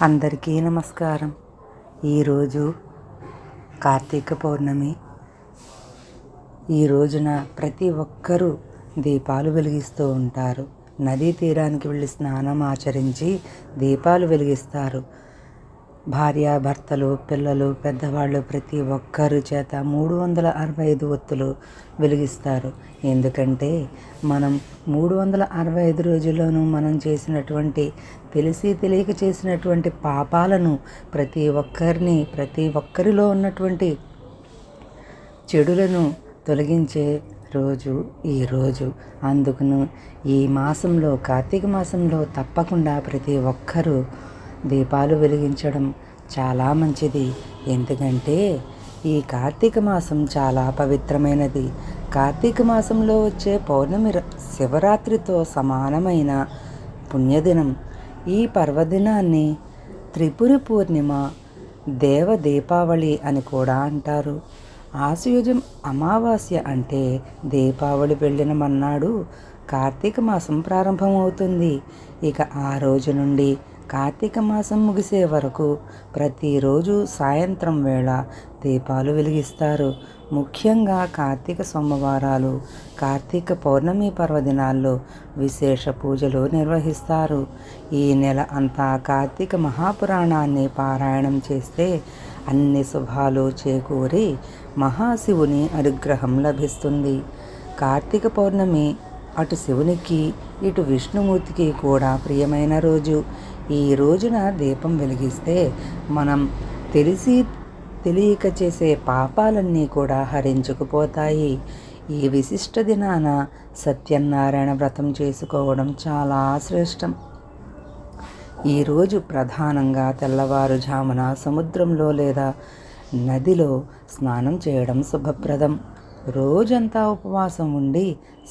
అందరికీ నమస్కారం. ఈరోజు కార్తీక పౌర్ణమి. ఈ రోజున ప్రతి ఒక్కరూ దీపాలు వెలిగిస్తూ ఉంటారు. నదీ తీరానికి వెళ్ళి స్నానం ఆచరించి దీపాలు వెలిగిస్తారు. భార్యాభర్తలు, పిల్లలు, పెద్దవాళ్ళు ప్రతి ఒక్కరు చేత 365 ఒత్తులు వెలిగిస్తారు. ఎందుకంటే మనం 365 రోజుల్లోనూ మనం చేసినటువంటి తెలియక చేసినటువంటి పాపాలను ప్రతి ఒక్కరిలో ఉన్నటువంటి చెడులను తొలగించే రోజు ఈరోజు. అందుకును ఈ మాసంలో, కార్తీక మాసంలో తప్పకుండా ప్రతి ఒక్కరూ దీపాలు వెలిగించడం చాలా మంచిది. ఎందుకంటే ఈ కార్తీక మాసం చాలా పవిత్రమైనది. కార్తీక మాసంలో వచ్చే పౌర్ణమి శివరాత్రితో సమానమైన పుణ్యదినం. ఈ పర్వదినాన్ని త్రిపురి పూర్ణిమ, దేవ దీపావళి అని కూడా అంటారు. ఆశ్వయుజం అమావాస్య అంటే దీపావళి వెళ్ళిన మన్నాడు కార్తీక మాసం ప్రారంభమవుతుంది. ఇక ఆ రోజు నుండి కార్తీక మాసం ముగిసే వరకు ప్రతిరోజు సాయంత్రం వేళ దీపాలు వెలిగిస్తారు. ముఖ్యంగా కార్తీక సోమవారాలు, కార్తీక పౌర్ణమి పర్వదినాల్లో విశేష పూజలు నిర్వహిస్తారు. ఈ నెల అంతా కార్తీక మహాపురాణాన్ని పారాయణం చేస్తే అన్ని శుభాలు చేకూరి మహాశివుని అనుగ్రహం లభిస్తుంది. కార్తీక పౌర్ణమి అటు శివునికి, ఇటు విష్ణుమూర్తికి కూడా ప్రియమైన రోజు. ఈ రోజున దీపం వెలిగిస్తే మనం తెలియక చేసే పాపాలన్నీ కూడా హరించుకుపోతాయి. ఈ విశిష్ట దినాన సత్యనారాయణ వ్రతం చేసుకోవడం చాలా శ్రేష్టం. ఈరోజు ప్రధానంగా తెల్లవారుజామున సముద్రంలో లేదా నదిలో స్నానం చేయడం శుభప్రదం. రోజంతా ఉపవాసం ఉండి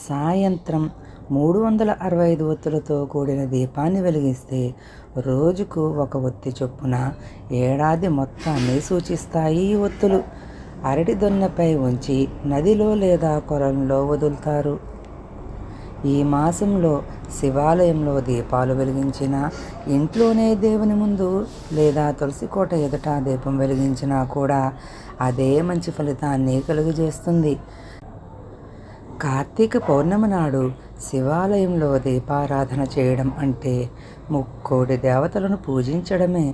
సాయంత్రం 365 ఒత్తులతో కూడిన దీపాన్ని వెలిగిస్తే రోజుకు ఒక ఒత్తి చొప్పున ఏడాది మొత్తాన్ని సూచిస్తాయి. ఈ ఒత్తులు అరటి దొన్నపై ఉంచి నదిలో లేదా కొలంలో వదులుతారు. ఈ మాసంలో శివాలయంలో దీపాలు వెలిగించిన, ఇంట్లోనే దేవుని ముందు లేదా తులసి కోట ఎదుట దీపం వెలిగించినా కూడా అదే మంచి ఫలితాన్ని కలుగజేస్తుంది. కార్తీక పౌర్ణమి నాడు శివాలయంలో దీపారాధన చేయడం అంటే ముక్కోటి దేవతలను పూజించడమే.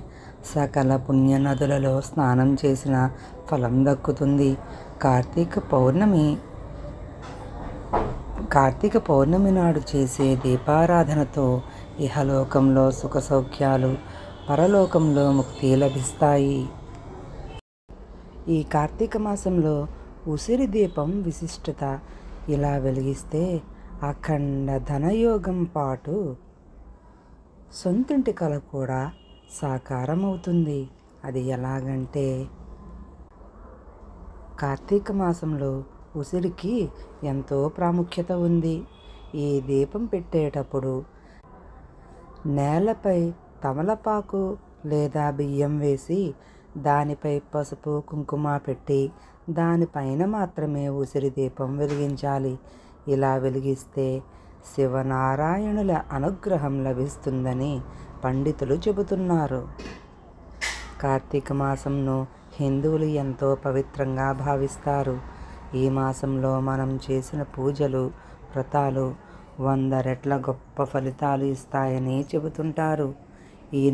సకల పుణ్య నదులలో స్నానం చేసిన ఫలం దక్కుతుంది. కార్తీక పౌర్ణమి నాడు చేసే దీపారాధనతో ఇహలోకంలో సుఖ సౌఖ్యాలు, పరలోకంలో ముక్తి లభిస్తాయి. ఈ కార్తీక మాసంలో ఉసిరి దీపం విశిష్టత. ఇలా వెలిగిస్తే అఖండ ధనయోగం పాటు సొంతింటి కల కూడా సాకారం అవుతుంది. అది ఎలాగంటే కార్తీక మాసంలో ఉసిరికి ఎంతో ప్రాముఖ్యత ఉంది. ఈ దీపం పెట్టేటప్పుడు నేలపై తమలపాకు లేదా బియ్యం వేసి దానిపై పసుపు కుంకుమ పెట్టి దానిపైన మాత్రమే ఉసిరి దీపం వెలిగించాలి. ఇలా వెలిగిస్తే శివనారాయణుల అనుగ్రహం లభిస్తుందని పండితులు చెబుతున్నారు. కార్తీక మాసంను హిందువులు ఎంతో పవిత్రంగా భావిస్తారు. ఈ మాసంలో మనం చేసిన పూజలు, వ్రతాలు 100 రెట్ల గొప్ప ఫలితాలు ఇస్తాయని చెబుతుంటారు. ఈ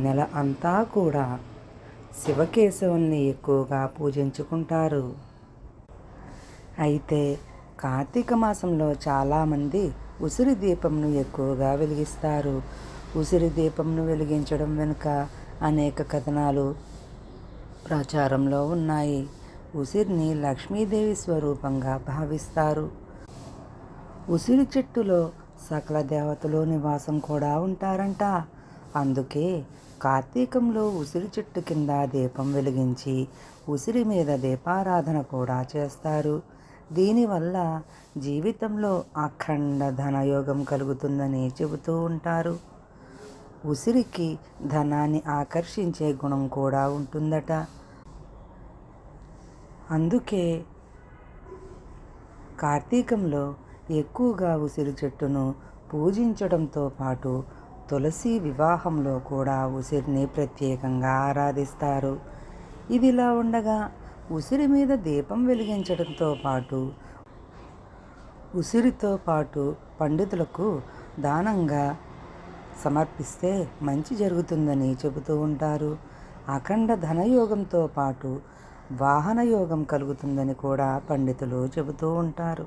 నెల అంతా కూడా శివకేశవుల్ని ఎక్కువగా పూజించుకుంటారు. అయితే కార్తీక మాసంలో చాలామంది ఉసిరి దీపంను ఎక్కువగా వెలిగిస్తారు. ఉసిరి దీపంను వెలిగించడం వెనుక అనేక కథనాలు ప్రచారంలో ఉన్నాయి. ఉసిరిని లక్ష్మీదేవి స్వరూపంగా భావిస్తారు. ఉసిరి చెట్టులో సకల దేవతలు నివాసం కూడా ఉంటారంట. అందుకే కార్తీకంలో ఉసిరి చెట్టు కింద దీపం వెలిగించి ఉసిరి మీద దీపారాధన కూడా చేస్తారు. దీనివల్ల జీవితంలో అఖండ ధనయోగం కలుగుతుందని చెబుతూ ఉంటారు. ఉసిరికి ధనాన్ని ఆకర్షించే గుణం కూడా ఉంటుందట. అందుకే కార్తీకంలో ఎక్కువగా ఉసిరి చెట్టును పూజించడంతో పాటు తులసి వివాహంలో కూడా ఉసిరిని ప్రత్యేకంగా ఆరాధిస్తారు. ఇదిలా ఉండగా ఉసిరి మీద దీపం వెలిగించడంతో పాటు ఉసిరితో పాటు పండితులకు దానంగా సమర్పిస్తే మంచి జరుగుతుందని చెబుతూ ఉంటారు. అఖండ ధనయోగంతో పాటు వాహన యోగం కలుగుతుందని కూడా పండితులు చెబుతూ ఉంటారు.